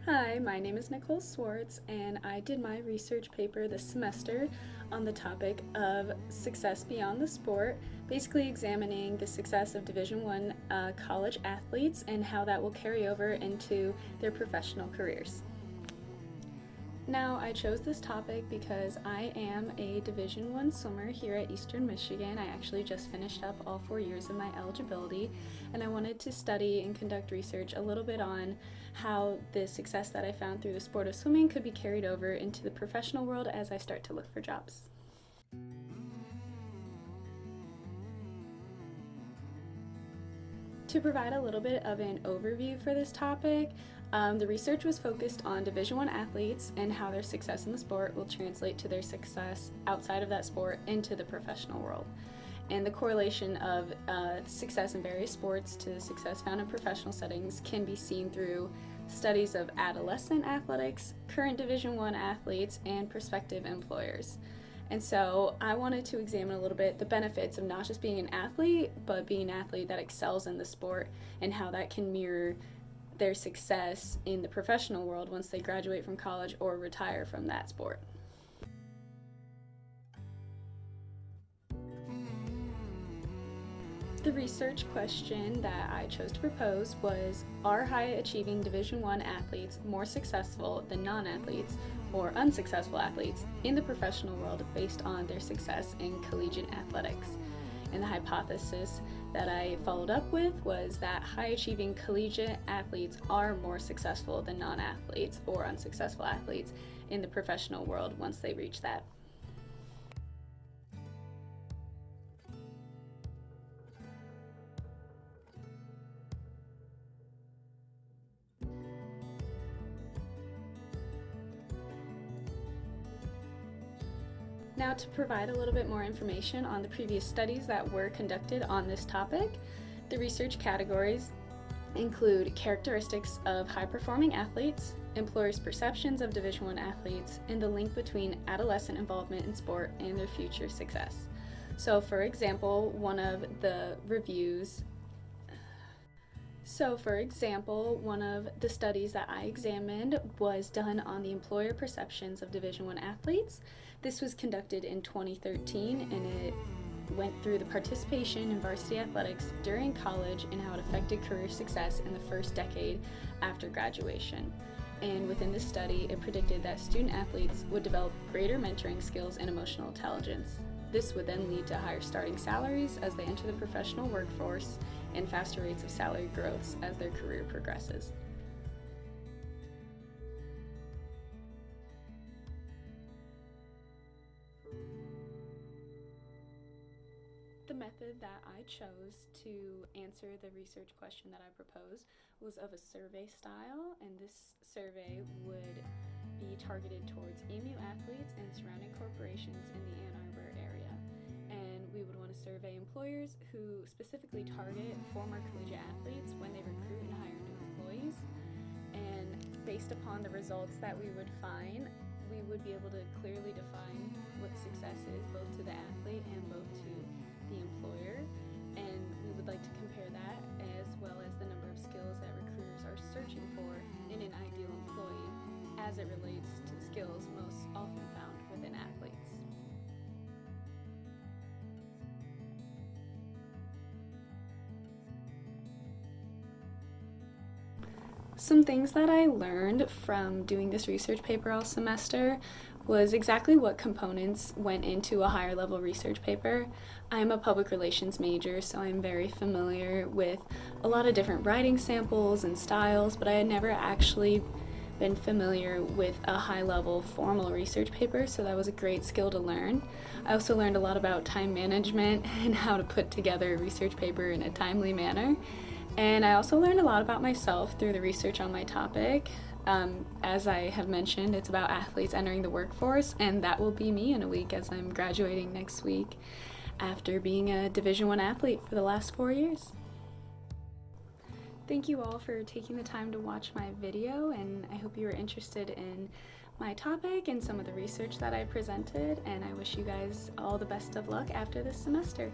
Hi, my name is Nicole Swartz, and I did my research paper this semester on the topic of success beyond the sport, basically examining the success of Division I college athletes and how that will carry over into their professional careers. Now, I chose this topic because I am a Division I swimmer here at Eastern Michigan. I actually just finished up all 4 years of my eligibility, and I wanted to study and conduct research a little bit on how the success that I found through the sport of swimming could be carried over into the professional world as I start to look for jobs. To provide a little bit of an overview for this topic, the research was focused on Division I athletes and how their success in the sport will translate to their success outside of that sport into the professional world. And the correlation of success in various sports to success found in professional settings can be seen through studies of adolescent athletics, current Division I athletes, and prospective employers. And so I wanted to examine a little bit the benefits of not just being an athlete, but being an athlete that excels in the sport and how that can mirror their success in the professional world once they graduate from college or retire from that sport. The research question that I chose to propose was, are high-achieving Division I athletes more successful than non-athletes or unsuccessful athletes in the professional world based on their success in collegiate athletics? And the hypothesis that I followed up with was that high-achieving collegiate athletes are more successful than non-athletes or unsuccessful athletes in the professional world once they reach that. Now, to provide a little bit more information on the previous studies that were conducted on this topic, the research categories include characteristics of high-performing athletes, employers' perceptions of Division I athletes, and the link between adolescent involvement in sport and their future success. So, for example, one of the studies that I examined was done on the employer perceptions of Division I athletes. This was conducted in 2013, and it went through the participation in varsity athletics during college and how it affected career success in the first decade after graduation. And within this study, it predicted that student athletes would develop greater mentoring skills and emotional intelligence. This would then lead to higher starting salaries as they enter the professional workforce and faster rates of salary growths as their career progresses. The method that I chose to answer the research question that I proposed was of a survey style, and this survey would be targeted towards EMU athletes and surrounding corporations in the Ann Arbor area. And we would want to survey employers who specifically target former collegiate athletes when they recruit and hire new employees. And based upon the results that we would find, we would be able to clearly define what success is both to the athlete and both to the employer, and we would like to compare that as well as the number of skills that recruiters are searching for in an ideal employee as it relates to skills most often found within athletes. Some things that I learned from doing this research paper all semester was exactly what components went into a higher level research paper. I'm a public relations major, so I'm very familiar with a lot of different writing samples and styles, but I had never actually been familiar with a high level formal research paper, so that was a great skill to learn. I also learned a lot about time management and how to put together a research paper in a timely manner. And I also learned a lot about myself through the research on my topic. As I have mentioned, it's about athletes entering the workforce, and that will be me in a week as I'm graduating next week after being a Division I athlete for the last 4 years. Thank you all for taking the time to watch my video, and I hope you were interested in my topic and some of the research that I presented, and I wish you guys all the best of luck after this semester.